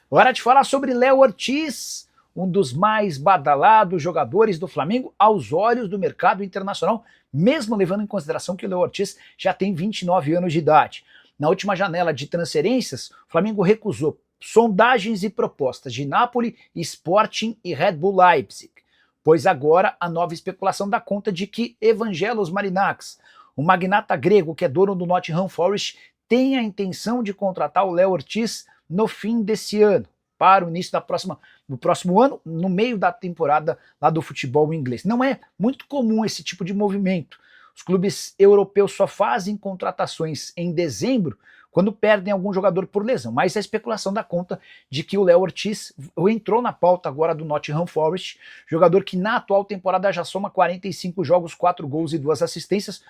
Hora de falar sobre Léo Ortiz, um dos mais badalados jogadores do Flamengo aos olhos do mercado internacional, mesmo levando em consideração que o Léo Ortiz já tem 29 anos de idade. Na última janela de transferências, o Flamengo recusou sondagens e propostas de Napoli, Sporting e Red Bull Leipzig, pois agora a nova especulação dá conta de que Evangelos Marinakis, o magnata grego que é dono do Nottingham Forest, tem a intenção de contratar o Léo Ortiz no fim desse ano, para o início do próximo ano, no meio da temporada lá do futebol inglês. Não é muito comum esse tipo de movimento. Os clubes europeus só fazem contratações em dezembro quando perdem algum jogador por lesão, mas a especulação dá conta de que o Léo Ortiz entrou na pauta agora do Nottingham Forest, jogador que na atual temporada já soma 45 jogos, 4 gols e 2 assistências.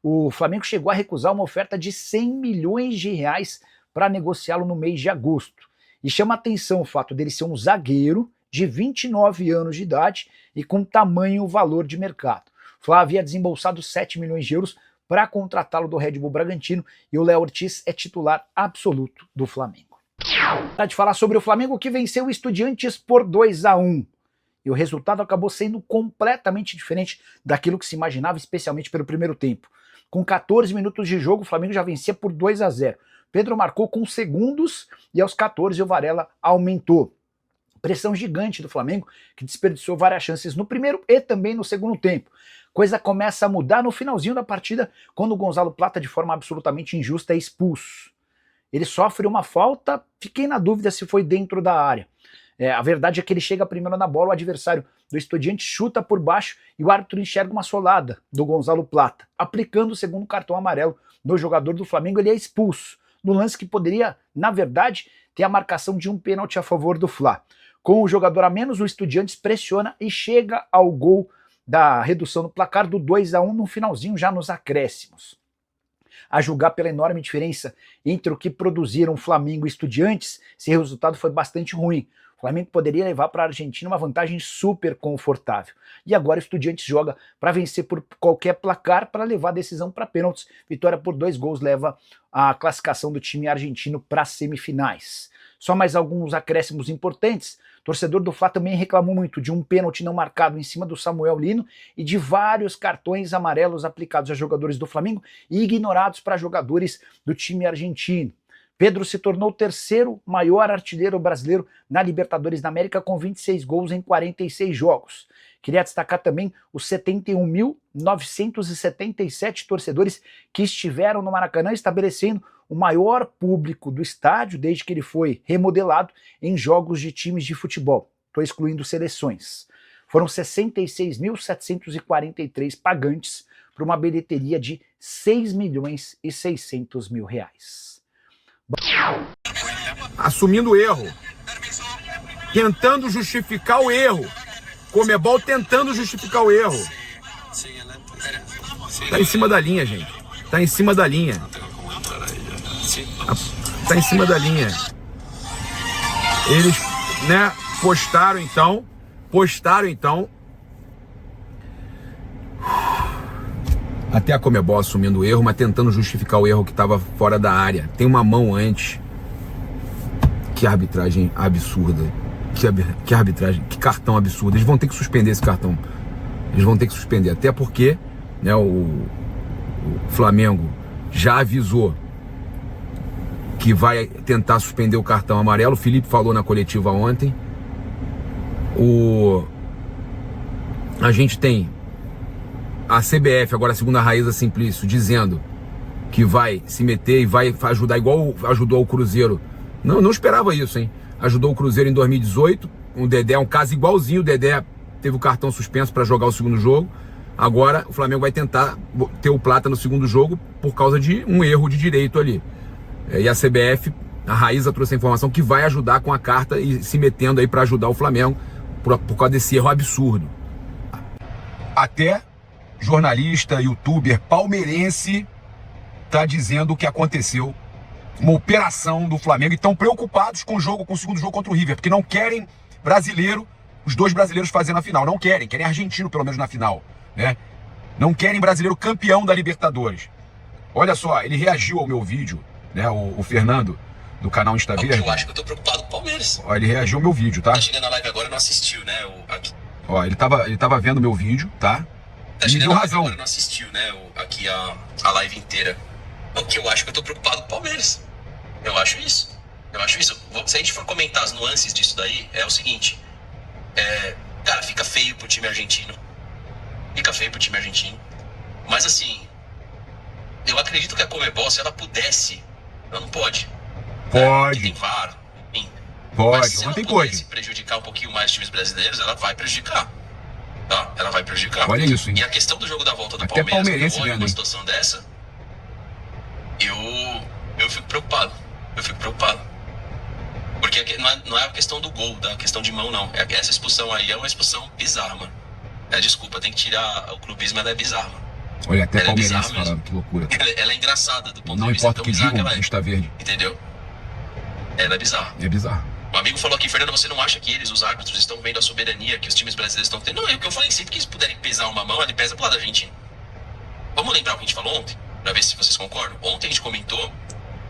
O Flamengo chegou a recusar uma oferta de 100 milhões de reais para negociá-lo no mês de agosto. E chama atenção o fato dele ser um zagueiro de 29 anos de idade e com tamanho valor de mercado. O Flá havia desembolsado 7 milhões de euros para contratá-lo do Red Bull Bragantino e o Léo Ortiz é titular absoluto do Flamengo. Hora de falar sobre o Flamengo que venceu o Estudiantes por 2-1. E o resultado acabou sendo completamente diferente daquilo que se imaginava, especialmente pelo primeiro tempo. Com 14 minutos de jogo, o Flamengo já vencia por 2-0. Pedro marcou com segundos e aos 14 o Varela aumentou. Pressão gigante do Flamengo, que desperdiçou várias chances no primeiro e também no segundo tempo. Coisa começa a mudar no finalzinho da partida, quando o Gonzalo Plata, de forma absolutamente injusta, é expulso. Ele sofre uma falta, fiquei na dúvida se foi dentro da área. A verdade é que ele chega primeiro na bola, o adversário do Estudiantes chuta por baixo e o árbitro enxerga uma solada do Gonzalo Plata. Aplicando o segundo cartão amarelo no jogador do Flamengo, ele é expulso, no lance que poderia, na verdade, ter a marcação de um pênalti a favor do Fla. Com o jogador a menos, o Estudiantes pressiona e chega ao gol da redução do placar do 2-1 no finalzinho, já nos acréscimos. A julgar pela enorme diferença entre o que produziram Flamengo e Estudiantes, esse resultado foi bastante ruim. O Flamengo poderia levar para a Argentina uma vantagem super confortável. E agora o Estudiantes joga para vencer por qualquer placar para levar a decisão para pênaltis. Vitória por 2 gols leva a classificação do time argentino para as semifinais. Só mais alguns acréscimos importantes. O torcedor do Fla também reclamou muito de um pênalti não marcado em cima do Samuel Lino e de vários cartões amarelos aplicados a jogadores do Flamengo e ignorados para jogadores do time argentino. Pedro se tornou o terceiro maior artilheiro brasileiro na Libertadores da América com 26 gols em 46 jogos. Queria destacar também os 71.977 torcedores que estiveram no Maracanã, estabelecendo o maior público do estádio desde que ele foi remodelado em jogos de times de futebol. Estou excluindo seleções. Foram 66.743 pagantes para uma bilheteria de 6.600.000 reais. Assumindo o erro, tentando justificar o erro, Conmebol tentando justificar o erro. Tá em cima da linha, gente. Tá em cima da linha. Tá em cima da linha. Eles, né, postaram então. Até a Conmebol assumindo o erro, mas tentando justificar o erro que estava fora da área. Tem uma mão antes. Que arbitragem absurda. Que arbitragem, que cartão absurdo. Eles vão ter que suspender esse cartão. Eles vão ter que suspender. Até porque, né, o Flamengo já avisou que vai tentar suspender o cartão amarelo. O Felipe falou na coletiva ontem. A gente tem a CBF, agora segundo a Raíza Simplício, dizendo que vai se meter e vai ajudar igual ajudou o Cruzeiro. Não esperava isso, hein? Ajudou o Cruzeiro em 2018. O Dedé, um caso igualzinho. O Dedé teve o cartão suspenso para jogar o segundo jogo. Agora o Flamengo vai tentar ter o Plata no segundo jogo por causa de um erro de direito ali. E a CBF, a Raíza trouxe a informação que vai ajudar com a carta e se metendo aí para ajudar o Flamengo por causa desse erro absurdo. Até jornalista, youtuber palmeirense tá dizendo o que aconteceu, uma operação do Flamengo, e estão preocupados com o segundo jogo contra o River, porque não querem brasileiro, os dois brasileiros fazendo a final, não querem argentino pelo menos na final, né? Não querem brasileiro campeão da Libertadores. Olha só, ele reagiu ao meu vídeo, né, o Fernando, do canal Insta Verde. Eu acho que eu tô preocupado com o Palmeiras. Ó, ele reagiu ao meu vídeo, tá? Tá chegando na live agora, não assistiu, né? Ó, ele tava vendo meu vídeo, tá? Tá E chegando deu na live razão. agora, não assistiu, né? Aqui a live inteira. Porque eu acho que eu tô preocupado com o Palmeiras. Eu acho isso. Se a gente for comentar as nuances disso daí, é o seguinte. Cara, fica feio pro time argentino. Mas assim, eu acredito que a Conmebol, se ela pudesse, ela não pode. Pode. Tem VAR, enfim. Pode, Mas se ontem ela pode. pudesse prejudicar um pouquinho mais os times brasileiros, ela vai prejudicar. Tá? Ela vai prejudicar. Olha isso, hein? E a questão do jogo da volta do Até Palmeiras, palmeirense quando eu olho vendo, uma hein? situação dessa, eu fico preocupado. Porque não é a questão do gol, da questão de mão, não. Essa expulsão aí é uma expulsão bizarra, mano. Desculpa, tem que tirar o clubismo, ela é bizarra, mano. Olha, até Ela é palmeirense bizarra falando, mesmo. que loucura. Ela é engraçada do ponto Não de vista importa o tão que bizarra digam, que ela é. Insta Verde. Entendeu? Ela é bizarra. É bizarro. Um amigo falou aqui, Fernando, você não acha que eles, os árbitros, estão vendo a soberania que os times brasileiros estão tendo? Não, é o que eu falei, sempre que eles puderem pesar uma mão, ele pesa pro lado da Argentina. Vamos lembrar o que a gente falou ontem, pra ver se vocês concordam? Ontem a gente comentou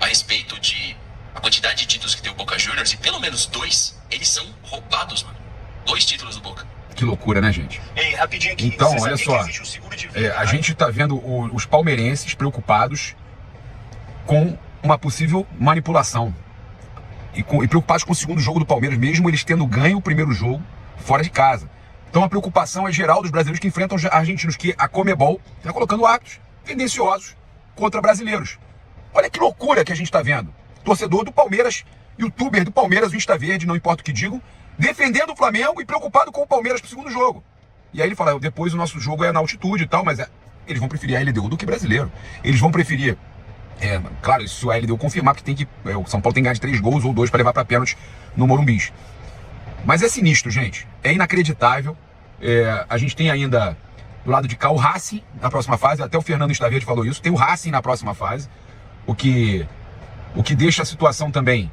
a respeito de a quantidade de títulos que tem o Boca Juniors, e pelo menos 2, eles são roubados, mano. 2 títulos do Boca. Que loucura, né, gente? Ei, rapidinho aqui. Então, Você olha sabia só, que existe um seguro de vida, a gente tá vendo os palmeirenses preocupados com uma possível manipulação. E preocupados com o segundo jogo do Palmeiras, mesmo eles tendo ganho o primeiro jogo fora de casa. Então a preocupação é geral dos brasileiros que enfrentam os argentinos, que a Conmebol está colocando atos tendenciosos contra brasileiros. Olha que loucura que a gente está vendo. Torcedor do Palmeiras, youtuber do Palmeiras, o Insta Verde, não importa o que digam, defendendo o Flamengo e preocupado com o Palmeiras pro segundo jogo. E aí ele fala, depois o nosso jogo é na altitude e tal, mas eles vão preferir a LDU do que brasileiro. Eles vão preferir, claro, se o LDU confirmar que tem que, o São Paulo tem que ganhar de 3 gols ou 2 para levar para pênalti no Morumbi. Mas é sinistro, gente. É inacreditável. A gente tem ainda do lado de cá o Racing na próxima fase, até o Fernando Insta Verde falou isso, tem o Racing na próxima fase, o que deixa a situação também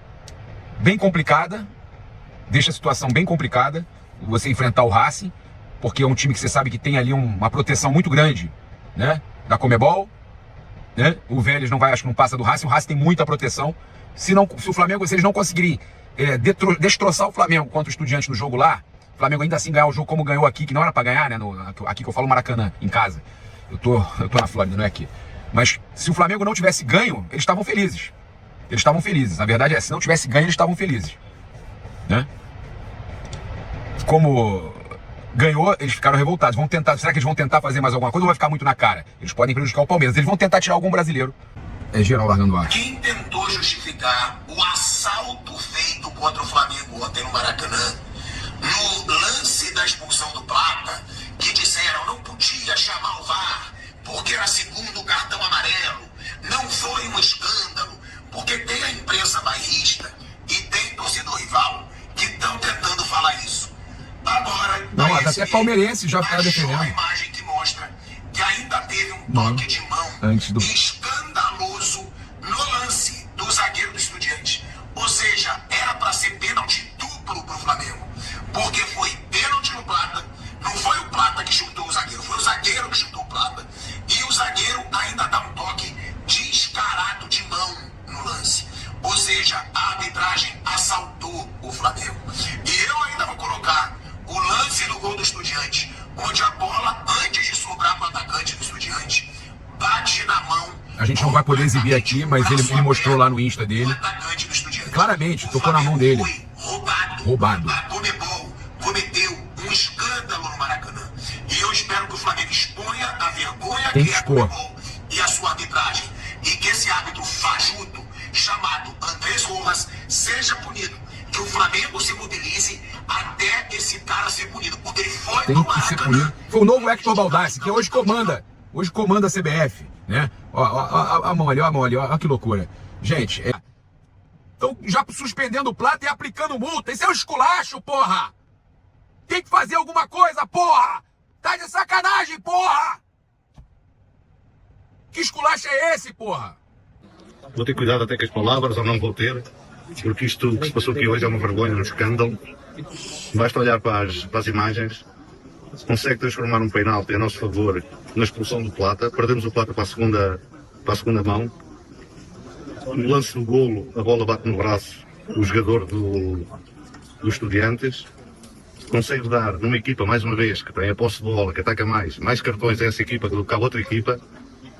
bem complicada, você enfrentar o Racing, porque é um time que você sabe que tem ali uma proteção muito grande, né, da Conmebol, né? O Vélez não vai, acho que não passa do Racing, o Racing tem muita proteção. Se o Flamengo, se eles não conseguirem destroçar o Flamengo contra o Estudiantes no jogo lá, o Flamengo ainda assim ganhar o jogo como ganhou aqui, que não era pra ganhar, né, aqui que eu falo Maracanã, em casa. Eu tô na Flórida, não é aqui. Mas se o Flamengo não tivesse ganho, eles estavam felizes. A verdade é, se não tivesse ganho, eles estavam felizes, né? Como ganhou, eles ficaram revoltados. Será que eles vão tentar fazer mais alguma coisa ou vai ficar muito na cara? Eles podem prejudicar o Palmeiras. Eles vão tentar tirar algum brasileiro. É geral largando o ar. Quem tentou justificar o assalto feito contra o Flamengo ontem no Maracanã, no lance da expulsão do Plata, que disseram não podia chamar o VAR, porque era segundo cartão amarelo, não foi um escândalo, porque tem a imprensa bairrista e tem torcedor rival que estão tentando falar isso. Agora, não, até palmeirense já está defendendo. A imagem que mostra que ainda teve um toque de mão escandaloso no lance do zagueiro do Estudiante. Ou seja, era para ser pênalti duplo pro Flamengo, porque foi pênalti no Plata, não foi o Plata que chutou o zagueiro, foi o zagueiro que chutou o Plata, e o zagueiro ainda dá um toque descarado de mão no lance. Ou seja, a arbitragem assaltou o Flamengo. E eu ainda vou colocar o lance do gol do Estudiante, onde a bola, antes de sobrar para o atacante do Estudiante, bate na mão. A gente não vai poder exibir aqui, mas ele mostrou lá no Insta dele. Claramente, tocou na mão dele. Roubado. A Conmebol cometeu um escândalo no Maracanã. E eu espero que o Flamengo exponha a vergonha Tem que que é a expor. Conmebol e a sua arbitragem. E que esse árbitro fajuto, chamado Andrés Rojas, seja punido. Que o Flamengo se mobilize até esse cara ser punido. Porque ele foi Tem no que ser Maracanã. punido. Foi o novo Hector Baldassi, que hoje comanda a CBF, né? Ó a mão ali, ó que loucura. Gente, estão já suspendendo o Plata e aplicando multa. Isso é um esculacho, porra! Tem que fazer alguma coisa, porra! Tá de sacanagem, porra! Que esculacho é esse, porra? Vou ter cuidado até com as palavras, ou não vou ter, porque isto que se passou aqui hoje é uma vergonha, um escândalo. Basta olhar para as imagens, se consegue transformar um penalti a nosso favor na expulsão do Plata, perdemos o Plata para a segunda mão. no lance do golo, a bola bate no braço do jogador do Estudiantes, consegue dar numa equipa, mais uma vez, que tem a posse de bola, que ataca mais cartões a essa equipa do que a outra equipa,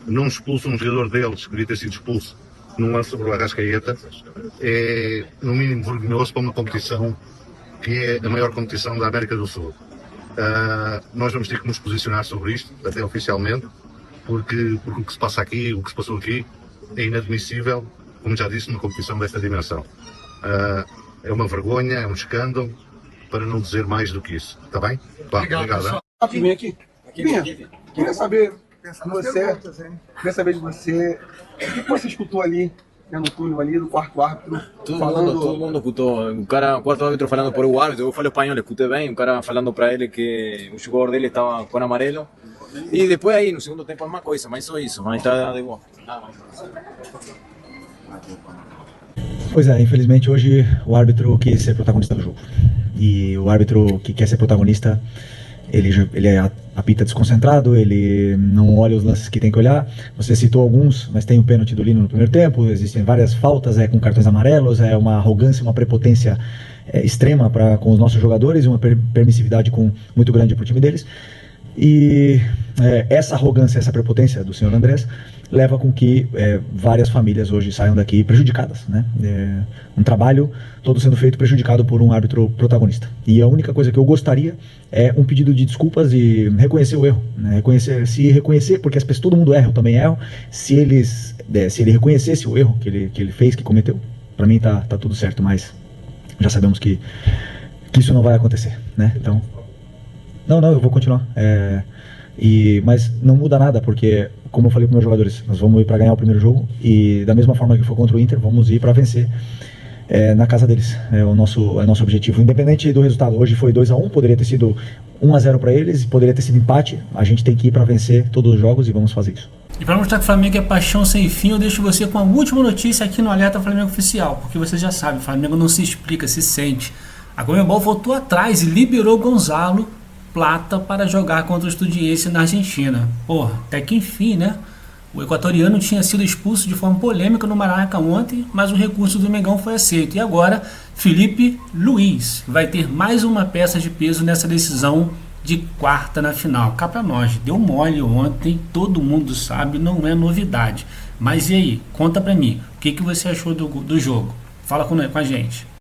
não expulsa um jogador deles, que devia ter sido expulso num lance sobre o Arrascaeta, é no mínimo vergonhoso para uma competição que é a maior competição da América do Sul. Nós vamos ter que nos posicionar sobre isto, até oficialmente, porque o que se passa aqui, o que se passou aqui, é inadmissível, como já disse, numa competição desta dimensão. É uma vergonha, é um escândalo, para não dizer mais do que isso. Está bem? Obrigado. Vem aqui. Queria saber de você, o que você escutou ali, né, no túnel ali do quarto árbitro, todo mundo escutou. O cara, o quarto árbitro falando por o árbitro, eu falo espanhol, escutei bem, o cara falando para ele que o jogador dele estava com amarelo. E depois aí, no segundo tempo, a mesma coisa, mas só isso, mas está de boa. Pois é, infelizmente hoje o árbitro quis ser protagonista do jogo. E o árbitro que quer ser protagonista, ele apita desconcentrado, ele não olha os lances que tem que olhar. Você citou alguns, mas tem o pênalti do Lino no primeiro tempo, existem várias faltas com cartões amarelos, é uma arrogância, uma prepotência extrema com os nossos jogadores e uma permissividade muito grande para o time deles. E essa arrogância, essa prepotência do senhor Andrés leva com que várias famílias hoje saiam daqui prejudicadas, né? Um trabalho todo sendo feito prejudicado por um árbitro protagonista. E a única coisa que eu gostaria é um pedido de desculpas e reconhecer o erro, né? Reconhecer, porque todo mundo erra, eu também erro. Se ele reconhecesse o erro que ele fez, que cometeu, para mim tá tudo certo, mas já sabemos que isso não vai acontecer, né? Então, não, eu vou continuar. Mas não muda nada, porque, como eu falei para meus jogadores, nós vamos ir para ganhar o primeiro jogo e da mesma forma que foi contra o Inter, vamos ir para vencer na casa deles. É o nosso objetivo, independente do resultado. Hoje foi 2-1, poderia ter sido 1-0 para eles, poderia ter sido empate. A gente tem que ir para vencer todos os jogos e vamos fazer isso. E para mostrar que o Flamengo é paixão sem fim, eu deixo você com a última notícia aqui no Alerta Flamengo Oficial, porque você já sabe, o Flamengo não se explica, se sente. A Conmebol voltou atrás e liberou Gonzalo Plata para jogar contra o Estudiantes na Argentina. Porra, até que enfim, né? O equatoriano tinha sido expulso de forma polêmica no Maracanã ontem, mas o recurso do Mengão foi aceito. E agora, Felipe Luiz vai ter mais uma peça de peso nessa decisão de quarta na final. Cá pra nós, deu mole ontem, todo mundo sabe, não é novidade. Mas e aí? Conta pra mim, o que você achou do jogo? Fala com a gente.